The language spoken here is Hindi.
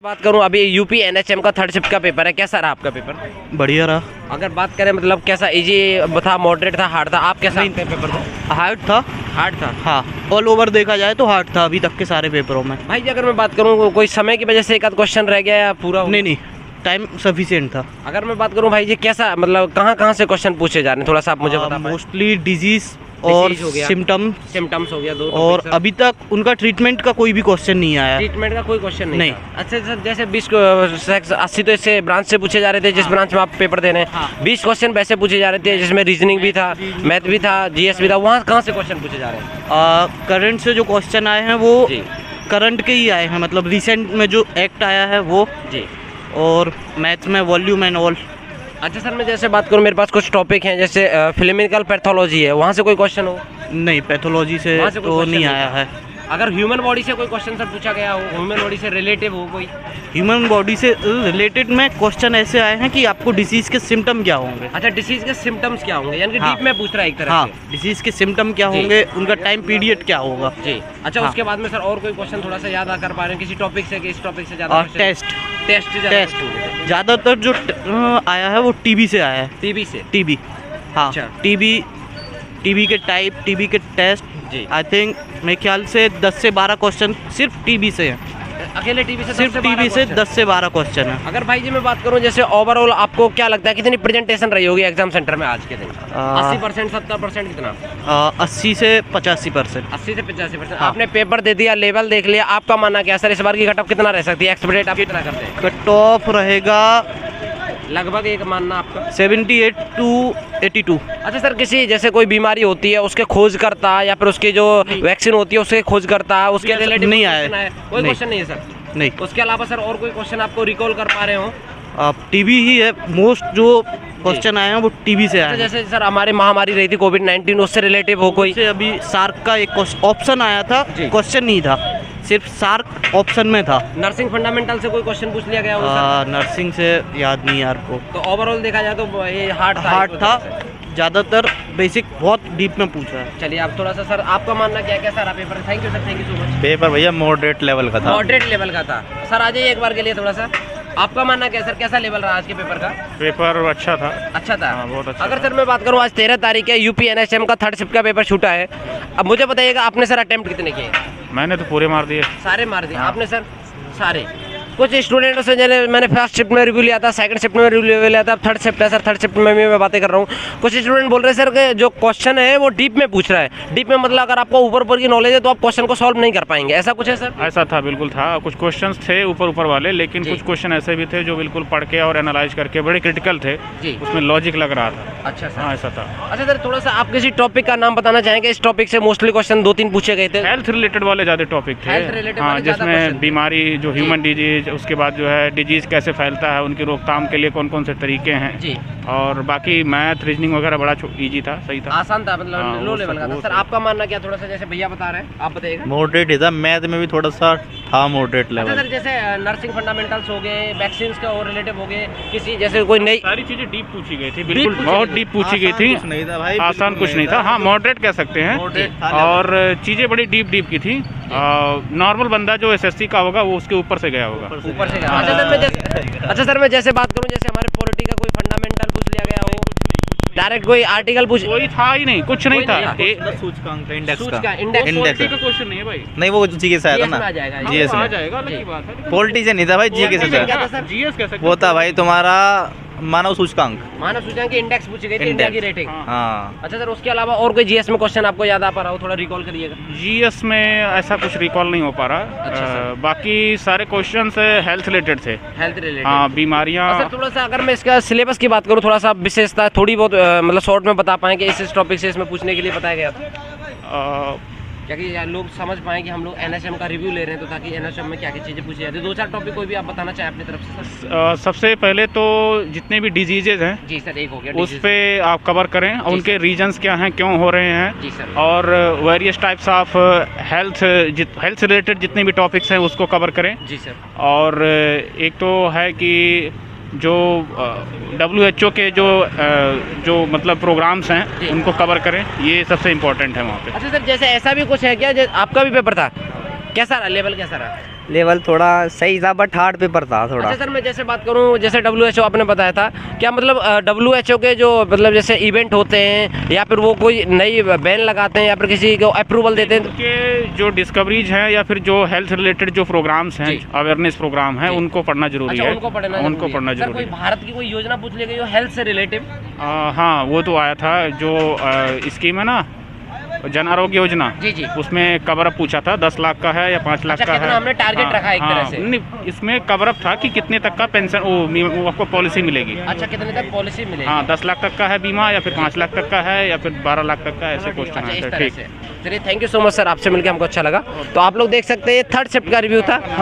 बात करूं अभी यूपी एनएचएम का थर्ड शिफ्ट का पेपर है, कैसा रहा आपका पेपर? बढ़िया रहा। अगर बात करें मतलब कैसा इजी था, मॉडरेट था, हार्ड था, आप कैसा पेपर था? हार्ड था। हार्ड था। हाँ, ऑल ओवर देखा जाए तो हार्ड था अभी तक के सारे पेपरों में। भाई अगर मैं बात करूं कोई समय की वजह से एक आध क्वेश्चन रह गया या पूरा नहीं, टाइम सफिशिएंट था। अगर मैं बात करूं भाई जी कैसा मतलब कहाँ से क्वेश्चन पूछे जा रहे हैं, थोड़ा सा आप मुझे बता पाएं? मोस्टली डिजीज और सिम्टम्स हो गया दो। और अभी तक उनका ट्रीटमेंट का कोई भी क्वेश्चन नहीं आया। ट्रीटमेंट का कोई क्वेश्चन नहीं था। अच्छा सर, जैसे 80 तो इससे ब्रांच से पूछे जा रहे थे, जिस ब्रांच में आप पेपर दे रहे हैं 20 क्वेश्चन वैसे पूछे जा रहे थे, जिसमें रीजनिंग भी था, मैथ भी था, जीएस भी था। वहाँ कहाँ से क्वेश्चन पूछे जा रहे हैं? करंट से जो क्वेश्चन आए हैं वो करंट के ही आए हैं, मतलब रिसेंट में जो एक्ट आया है वो जी, और मैथ में वॉल्यूम एंड ऑल। अच्छा सर, मैं जैसे बात करूं मेरे पास कुछ टॉपिक हैं, जैसे क्लिनिकल पैथोलॉजी है, वहाँ से कोई क्वेश्चन हो? नहीं, पैथोलॉजी से तो नहीं आया है। अगर ह्यूमन बॉडी से कोई क्वेश्चन सर पूछा गया हो, ह्यूमन बॉडी से रिलेटिव हो कोई? ह्यूमन बॉडी से रिलेटेड में क्वेश्चन ऐसे आए हैं कि आपको डिसीज के सिम्टम क्या होंगे। अच्छा, डिसीज के सिम्टम्स क्या होंगे, यानी कि डीप में पूछ रहा है एक तरह से। डिसीज के सिम्टम क्या होंगे, उनका टाइम पीरियड क्या होगा जी। अच्छा, उसके बाद में सर और कोई क्वेश्चन थोड़ा सा याद कर पा रहे हैं किसी टॉपिक से, कि इस टॉपिक से ज्यादा? टेस्ट ज़्यादातर जो आया है वो टीबी से आया है। टीबी हाँ, टीबी के टाइप, टीबी के टेस्ट जी। आई थिंक मेरे ख्याल से 10 से 12 क्वेश्चन सिर्फ टीबी से हैं। अकेले टीबी से सिर्फ टीबी से 10 से 12 क्वेश्चन है। अगर भाई जी मैं बात करूं जैसे ओवरऑल आपको क्या लगता है कितनी प्रेजेंटेशन रही होगी एग्जाम सेंटर में आज के दिन? 80%, 70%, कितना? 80 से 85%। 80 से 85%। आपने पेपर दे दिया, लेवल देख लिया, आपका मानना क्या सर, इस बार की कट ऑफ कितना रह सकती है? एक्सपेक्ट आप कितना करते हैं? कट ऑफ रहेगा लगभग, एक मानना आपका 78 to 82। अच्छा सर, किसी जैसे कोई बीमारी होती है उसके खोज करता है या फिर उसकी जो वैक्सीन होती है उसके खोज करता है, उसके रिलेटेड नहीं आया कोई क्वेश्चन नहीं है सर? नहीं। उसके अलावा सर और कोई क्वेश्चन आपको रिकॉल कर पा रहे हो? टीबी ही है मोस्ट, जो क्वेश्चन आए हैं वो टीबी से आए हैं। जैसे सर हमारी महामारी रही थी कोविड-19, उससे रिलेटिव हो कोई? अभी सार्क का एक ऑप्शन आया था, क्वेश्चन नहीं था, सिर्फ सार्क ऑप्शन में था। नर्सिंग फंडामेंटल से कोई क्वेश्चन पूछ लिया गया होगा? नर्सिंग से याद नहीं यार को। तो ओवरऑल देखा जाए तो ये हार्ड था, ज़्यादातर बेसिक बहुत डीप में पूछा है। चलिए आप थोड़ा सा सर, आपका मानना क्या है सारा paper? Thank you sir, thank you so much. Paper भैया मॉडरेट लेवल का था। मॉडरेट लेवल का था सर, आ जाइए एक बार के लिए थोड़ा सा। आपका मानना क्या सर, कैसा लेवल रहा आज के पेपर का? पेपर अच्छा था। अच्छा था? बहुत अच्छा। अगर सर मैं बात करूँ आज 13 तारीख है, यूपी एनएचएम का थर्ड शिफ्ट का पेपर छूटा है। अब मुझे बताइएगा आपने सर अटेम्प्ट कितने किए? मैंने तो पूरे मार दिए। सारे मार दिए? आपने सर सारे? कुछ स्टूडेंटों से मैंने फर्स्ट शिफ्ट में रिव्यू लिया था, सेकंड शिफ्ट में रिव्यू लिया था, थर्ड शिफ्ट है सर, थर्ड शिफ्ट में भी मैं बातें कर रहा हूँ। कुछ स्टूडेंट बोल रहे हैं सर कि जो क्वेश्चन है वो डीप में पूछ रहा है। डीप में मतलब अगर आपको ऊपर की नॉलेज है तो आप क्वेश्चन को सॉल्व नहीं कर पाएंगे, ऐसा कुछ है सर? ऐसा था, बिल्कुल था। कुछ क्वेश्चंस थे ऊपर वाले, लेकिन कुछ क्वेश्चन ऐसे भी थे जो बिल्कुल पढ़ के और एनालाइज करके बड़े क्रिटिकल थे, उसमें लॉजिक लग रहा था। अच्छा सर, हाँ ऐसा था। अच्छा सर, थोड़ा सा आप किसी टॉपिक का नाम बताना चाहेंगे? इस टॉपिक से मोस्टली क्वेश्चन 2-3 पूछे गए थे। हेल्थ रिलेटेड वाले ज़्यादा टॉपिक थे, हाँ, जिसमें बीमारी जो ह्यूमन डिजीज, उसके बाद जो है डिजीज कैसे फैलता है, उनकी रोकथाम के लिए कौन कौन से तरीके हैं जी। और बाकी मैथ, रीजनिंग वगैरह बड़ा इजी था, सही था, आसान था, मतलब लो लेवल का था। सर आपका मानना क्या, थोड़ा सा जैसे भैया बता रहे हैं आप बताइएगा? मॉडरेट ही था, मैथ में भी थोड़ा सा था मॉडरेट लेवल। अच्छा सर, जैसे नर्सिंग फंडामेंटल्स हो गए, वैक्सीन का और रिलेटिव हो गए, किसी जैसे कोई नई सारी चीजें डीप पूछी गई थी, बिल्कुल बहुत डीप पूछी गई थी। आसान कुछ नहीं था, हाँ मॉडरेट कह सकते हैं, और चीजें बड़ी डीप की थी। नॉर्मल बंदा जो एसएससी का होगा वो उसके ऊपर से गया होगा, ऊपर से गया। अच्छा सर मैं जैसे बात करूं, जैसे हमारे पॉलिटी का कोई फंडामेंटल पूछ लिया गया हो, डायरेक्ट कोई आर्टिकल पूछ? कोई था ही नहीं, कुछ नहीं था। सूचकांक, इंडेक्स का क्वेश्चन नहीं है भाई, नहीं वो जीके से आया था ना, जीएस में आ जाएगा, अलग की बात है। पॉलिटी से नहीं था भाई, जीके से था। जीएस कैसे वो था भाई तुम्हारा मानव सूचकांक की इंडेक्स पूछी गई थी, इंडिया की रेटिंग। हाँ। अच्छा सर, उसके अलावा और कोई जीएस में क्वेश्चन आपको याद आ पा रहा हो, थोड़ा रिकॉल करिएगा? जीएस में ऐसा कुछ रिकॉल नहीं हो पा रहा। अच्छा बाकी सारे क्वेश्चंस हेल्थ रिलेटेड थे, हेल्थ रिलेटेड, हाँ, बीमारियां। सर थोड़ा सा अगर मैं इसका सिलेबस की बात करूँ, थोड़ा सा विशेषता थोड़ी बहुत मतलब शॉर्ट में बता पाएँ कि इस टॉपिक से इसमें पूछने के लिए बताया गया था, ताकि लोग समझ पाएँ कि हम लोग एनएचएम का रिव्यू ले रहे हैं, तो ताकि एनएचएम में क्या क्या चीज़ें पूछी जाती है। 2-4 टॉपिक कोई भी आप बताना चाहें अपनी तरफ से? सबसे पहले तो जितने भी डिजीजेज हैं जी सर, एक हो गया, उस पे आप कवर करें, उनके रीजंस क्या हैं, क्यों हो रहे हैं जी सर, और various types of health related जितने भी टॉपिक्स हैं उसको कवर करें जी सर। और एक तो है कि जो WHO के जो मतलब प्रोग्राम्स हैं उनको कवर करें, ये सबसे इम्पोर्टेंट है वहाँ पे। अच्छा सर, जैसे ऐसा भी कुछ है क्या, आपका भी पेपर था, कैसा रहा, लेवल कैसा रहा? लेवल थोड़ा सही था बट हार्ड पेपर था थोड़ा। अच्छा सर, मैं जैसे बात करूं, जैसे WHO आपने बताया था, क्या मतलब WHO के जो मतलब जैसे इवेंट होते हैं या फिर वो कोई नई बैन लगाते हैं या फिर किसी को अप्रूवल देते हैं? उनके जो डिस्कवरीज हैं या फिर जो हेल्थ रिलेटेड जो प्रोग्राम्स हैं, अवेयरनेस प्रोग्राम है, उनको पढ़ना जरूरी है। उनको पढ़ना जरूरी है। भारत की कोई योजना पूछ ली गई हो हेल्थ से रिलेटिव? हाँ, वो तो आया था जो स्कीम है ना, जन आरोग्य योजना। जी। उसमें कवरअप पूछा था 10 लाख का है या 5 लाख का है। हमने टारगेट रखा है एक तरह से। नहीं, इसमें कवरअप था कि कितने तक का पेंशन वो आपको पॉलिसी मिलेगी। अच्छा, कितने तक पॉलिसी मिलेगी? हाँ, 10 लाख तक का है बीमा या फिर 5 लाख तक का है या फिर 12 लाख तक का, ऐसे क्वेश्चन है। ठीक, चलिए, thank you so much sir, आपसे मिलकर हमको अच्छा लगा। तो आप लोग देख सकते हैं 3rd शिफ्ट का रिव्यू था। हाँ।